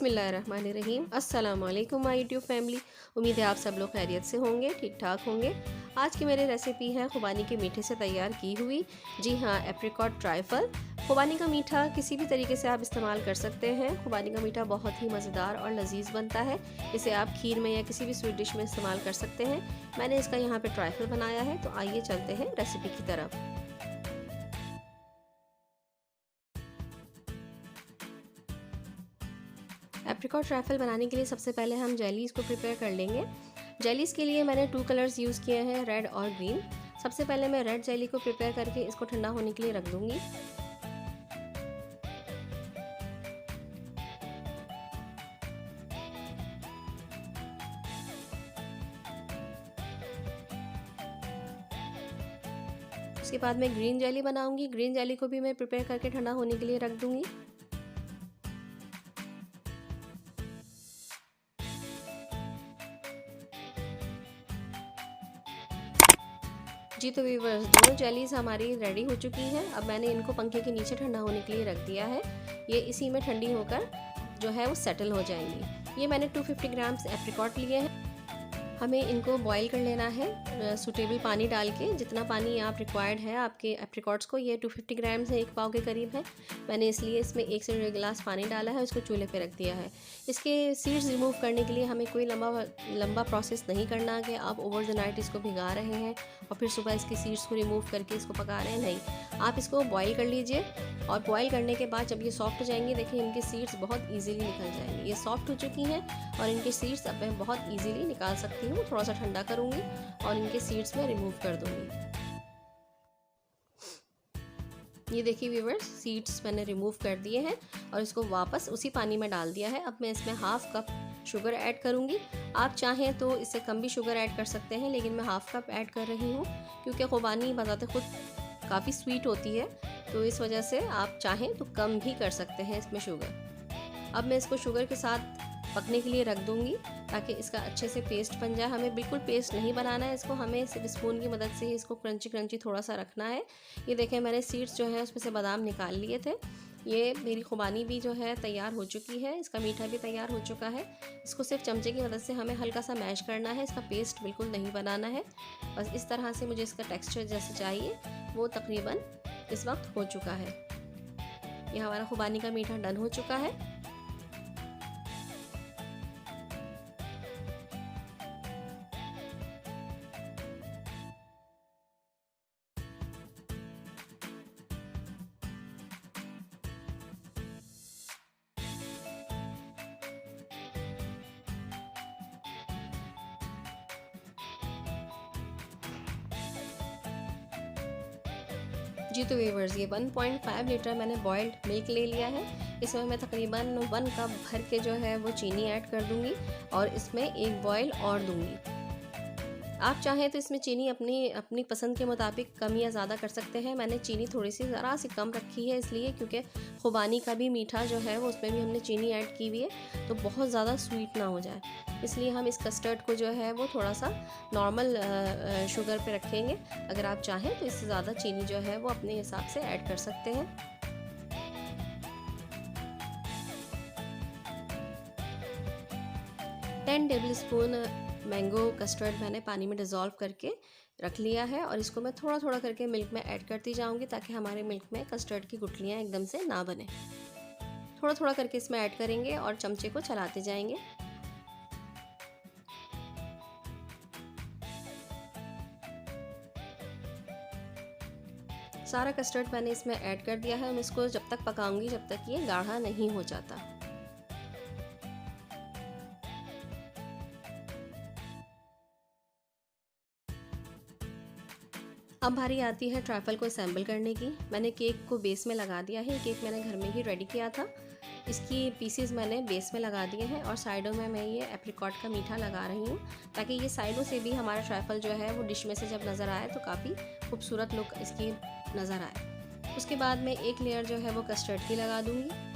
बिस्मिल्लाहिर्रहमानिर्रहीम। अस्सलाम वालेकुम माय यूट्यूब फैमिली। उम्मीद है आप सब लोग खैरियत से होंगे, ठीक ठाक होंगे। आज की मेरी रेसिपी है खुबानी के मीठे से तैयार की हुई, जी हाँ, एप्रिकॉट ट्राइफल। खुबानी का मीठा किसी भी तरीके से आप इस्तेमाल कर सकते हैं। खुबानी का मीठा बहुत ही मज़ेदार और लजीज बनता है। इसे आप खीर में या किसी भी स्वीट डिश में इस्तेमाल कर सकते हैं। मैंने इसका यहाँ पे ट्राइफल बनाया है, तो आइए चलते हैं रेसिपी की तरफ। एप्रिकॉट ट्रैफल बनाने के लिए सबसे पहले हम जेलीज़ को प्रिपेयर कर लेंगे। जेलीज़ के लिए मैंने 2 कलर्स यूज़ किए हैं, रेड और ग्रीन। सबसे पहले मैं रेड जेली को प्रिपेयर करके इसको ठंडा होने के लिए रख दूँगी। उसके बाद मैं ग्रीन जेली बनाऊँगी। ग्रीन जेली को भी मैं प्रिपेयर करके ठंडा होने के लिए रख दूँगी। जी तो व्यूअर्स, दोनों जेलीज़ हमारी रेडी हो चुकी हैं। अब मैंने इनको पंखे के नीचे ठंडा होने के लिए रख दिया है। ये इसी में ठंडी होकर जो है वो सेटल हो जाएंगी। ये मैंने 250 ग्राम्स एप्रिकॉट लिए हैं। हमें इनको बॉईल कर लेना है सूटेबल पानी डाल के। जितना पानी आप रिक्वायर्ड है आपके एप्रिकॉट्स को, ये 250 ग्राम्स है, 1 पाव के करीब है। मैंने इसलिए इसमें 1 से 1.5 गिलास पानी डाला है, उसको चूल्हे पे रख दिया है। इसके सीड्स रिमूव करने के लिए हमें कोई लंबा प्रोसेस नहीं करना कि आप ओवर द नाइट इसको भिगा रहे हैं और फिर सुबह इसके सीड्स को रिमूव करके इसको पका रहे हैं। नहीं, आप इसको बॉईल कर लीजिए और बॉईल करने के बाद जब ये सॉफ्ट हो जाएंगे, देखिए इनके सीड्स बहुत ईजिली निकल जाएंगे। ये सॉफ्ट हो चुकी हैं और इनके सीड्स अब मैं बहुत ईजिली निकाल सकती हूँ। थोड़ा सा ठंडा करूँगी और इनके सीड्स में रिमूव कर दूँगी। ये देखिए व्यूअर्स, सीड्स मैंने रिमूव कर दिए हैं और इसको वापस उसी पानी में डाल दिया है। अब मैं इसमें 1/2 कप शुगर ऐड करूँगी। आप चाहें तो इससे कम भी शुगर ऐड कर सकते हैं, लेकिन मैं 1/2 कप ऐड कर रही हूँ क्योंकि खुबानी बताते खुद काफ़ी स्वीट होती है, तो इस वजह से आप चाहें तो कम भी कर सकते हैं इसमें शुगर। अब मैं इसको शुगर के साथ पकने के लिए रख दूंगी ताकि इसका अच्छे से पेस्ट बन जाए। हमें बिल्कुल पेस्ट नहीं बनाना है इसको, हमें सिर्फ स्पून की मदद से ही इसको क्रंची क्रंची थोड़ा सा रखना है। ये देखें, मैंने सीड्स जो है उसमें से बादाम निकाल लिए थे। ये मेरी खुबानी भी जो है तैयार हो चुकी है, इसका मीठा भी तैयार हो चुका है। इसको सिर्फ चमचे की मदद से हमें हल्का सा मैश करना है, इसका पेस्ट बिल्कुल नहीं बनाना है। बस इस तरह से मुझे इसका टेक्स्चर जैसे चाहिए वो तकरीबन इस वक्त हो चुका है। ये हमारा खुबानी का मीठा डन हो चुका है। जी तो व्यूअर्स, ये 1.5 लीटर मैंने बॉइल्ड मिल्क ले लिया है। इसमें मैं तकरीबन 1 कप भर के जो है वो चीनी ऐड कर दूंगी और इसमें 1 बॉयल और दूंगी। आप चाहें तो इसमें चीनी अपनी पसंद के मुताबिक कम या ज़्यादा कर सकते हैं। मैंने चीनी थोड़ी सी ज़रा सी कम रखी है, इसलिए क्योंकि खुबानी का भी मीठा जो है वो उसमें भी हमने चीनी ऐड की हुई है, तो बहुत ज़्यादा स्वीट ना हो जाए। इसलिए हम इस कस्टर्ड को जो है वो थोड़ा सा नॉर्मल शुगर पे रखेंगे। अगर आप चाहें तो इससे ज़्यादा चीनी जो है वो अपने हिसाब से ऐड कर सकते हैं। 10 टेबल स्पून मैंगो कस्टर्ड मैंने पानी में डिज़ोल्व करके रख लिया है और इसको मैं थोड़ा थोड़ा करके मिल्क में ऐड करती जाऊंगी ताकि हमारे मिल्क में कस्टर्ड की गुठलियाँ एकदम से ना बने। थोड़ा थोड़ा करके इसमें ऐड करेंगे और चमचे को चलाते जाएंगे। सारा कस्टर्ड मैंने इसमें ऐड कर दिया है। मैं इसको जब तक पकाऊंगी जब तक ये गाढ़ा नहीं हो जाता। अब बारी आती है ट्रैफल को असेंबल करने की। मैंने केक को बेस में लगा दिया है। केक मैंने घर में ही रेडी किया था। इसकी पीसेस मैंने बेस में लगा दिए हैं और साइडों में मैं ये एप्रिकॉट का मीठा लगा रही हूँ ताकि ये साइडों से भी हमारा ट्रैफल जो है वो डिश में से जब नज़र आए तो काफ़ी खूबसूरत लुक इसकी नज़र आए। उसके बाद मैं एक लेयर जो है वो कस्टर्ड की लगा दूँगी।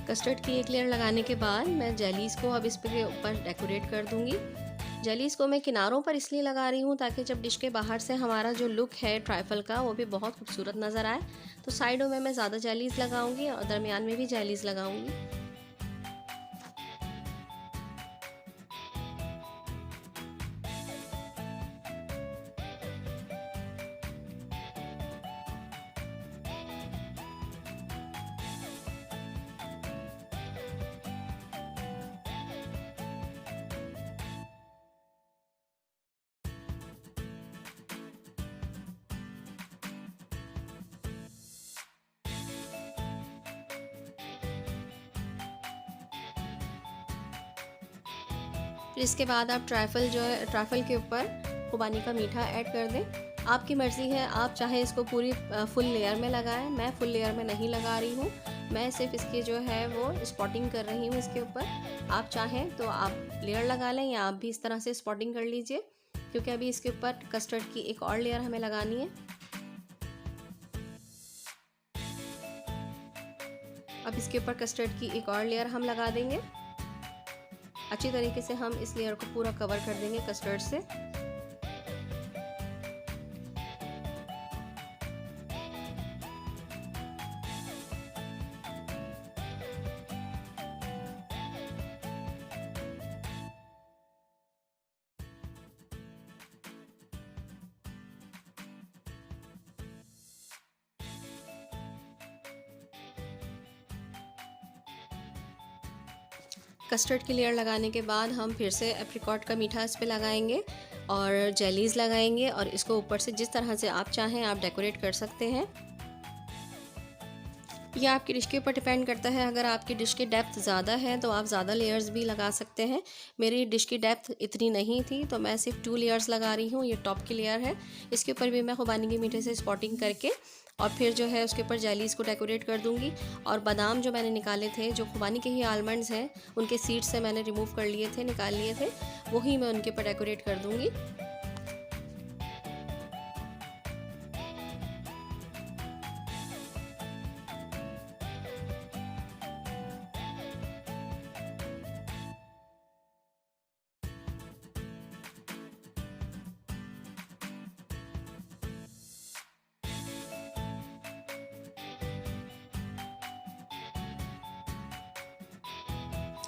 कस्टर्ड की एक लेयर लगाने के बाद मैं जेलीज़ को अब इस पे ऊपर डेकोरेट कर दूंगी। जेलीज़ को मैं किनारों पर इसलिए लगा रही हूँ ताकि जब डिश के बाहर से हमारा जो लुक है ट्राइफल का वो भी बहुत खूबसूरत नज़र आए। तो साइडों में मैं ज़्यादा जेलीज़ लगाऊंगी और दरमियान में भी जेलीज़ लगाऊंगी। फिर इसके बाद आप ट्राइफल के ऊपर खुबानी का मीठा ऐड कर दें। आपकी मर्ज़ी है, आप चाहे इसको पूरी फुल लेयर में लगाएं। मैं फुल लेयर में नहीं लगा रही हूँ, मैं सिर्फ इसकी जो है वो स्पॉटिंग कर रही हूँ इसके ऊपर। आप चाहें तो आप लेयर लगा लें या आप भी इस तरह से स्पॉटिंग कर लीजिए, क्योंकि अभी इसके ऊपर कस्टर्ड की एक और लेयर हमें लगानी है। अब इसके ऊपर कस्टर्ड की एक और लेयर हम लगा देंगे। अच्छी तरीके से हम इस लेयर को पूरा कवर कर देंगे कस्टर्ड से। कस्टर्ड की लेयर लगाने के बाद हम फिर से एप्रिकॉट का मीठा इस पे लगाएंगे और जेलीज़ लगाएंगे और इसको ऊपर से जिस तरह से आप चाहें आप डेकोरेट कर सकते हैं। यह आपकी डिश के ऊपर डिपेंड करता है। अगर आपकी डिश की डेप्थ ज़्यादा है तो आप ज़्यादा लेयर्स भी लगा सकते हैं। मेरी डिश की डेप्थ इतनी नहीं थी तो मैं सिर्फ 2 लेयर्स लगा रही हूँ। ये टॉप की लेयर है, इसके ऊपर भी मैं खुबानी के मीठे से स्पॉटिंग करके और फिर जो है उसके ऊपर जेलीज़ को डेकोरेट कर दूँगी। और बादाम जो मैंने निकाले थे, जो खुबानी के ही आलमंड्स हैं, उनके सीड्स से मैंने रिमूव कर लिए थे, निकाल लिए थे, वही मैं उनके ऊपर डेकोरेट कर दूँगी।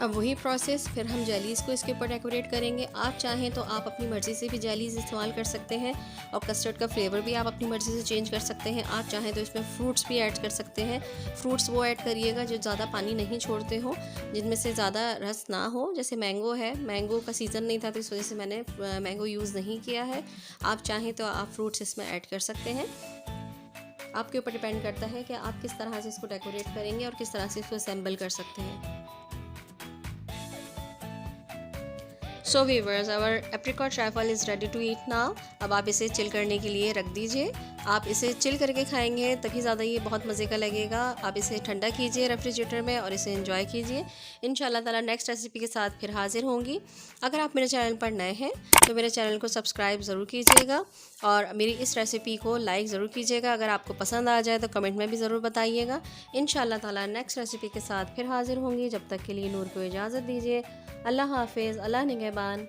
अब वही प्रोसेस फिर हम जेलीज़ को इसके ऊपर डेकोरेट करेंगे। आप चाहें तो आप अपनी मर्ज़ी से भी जेलीज़ इस्तेमाल कर सकते हैं और कस्टर्ड का फ्लेवर भी आप अपनी मर्ज़ी से चेंज कर सकते हैं। आप चाहें तो इसमें फ्रूट्स भी ऐड कर सकते हैं। फ्रूट्स वो ऐड करिएगा जो ज़्यादा पानी नहीं छोड़ते हो, जिनमें से ज़्यादा रस ना हो। जैसे मैंगो है, मैंगो का सीज़न नहीं था तो इस वजह से मैंने मैंगो यूज़ नहीं किया है। आप चाहें तो आप फ्रूट्स इसमें ऐड कर सकते हैं। आपके ऊपर डिपेंड करता है कि आप किस तरह से इसको डेकोरेट करेंगे और किस तरह से इसको असेंबल कर सकते हैं। So viewers, our apricot trifle is ready to eat now. अब आप इसे चिल करने के लिए रख दीजिए। आप इसे चिल करके खाएंगे तभी ज़्यादा ये बहुत मज़े का लगेगा। आप इसे ठंडा कीजिए रेफ्रिजरेटर में और इसे एंजॉय कीजिए। इंशाल्लाह ताला नेक्स्ट रेसिपी के साथ फिर हाजिर होंगी। अगर आप मेरे चैनल पर नए हैं तो मेरे चैनल को सब्सक्राइब ज़रूर कीजिएगा और मेरी इस रेसिपी को लाइक ज़रूर कीजिएगा। अगर आपको पसंद आ जाए तो कमेंट में भी ज़रूर बताइएगा। इंशाल्लाह ताला नेक्स्ट रेसिपी के साथ फिर हाजिर होंगी। जब तक के लिए नूर को इजाज़त दीजिए। अल्लाह हाफिज़, अल्लाह निगहबान।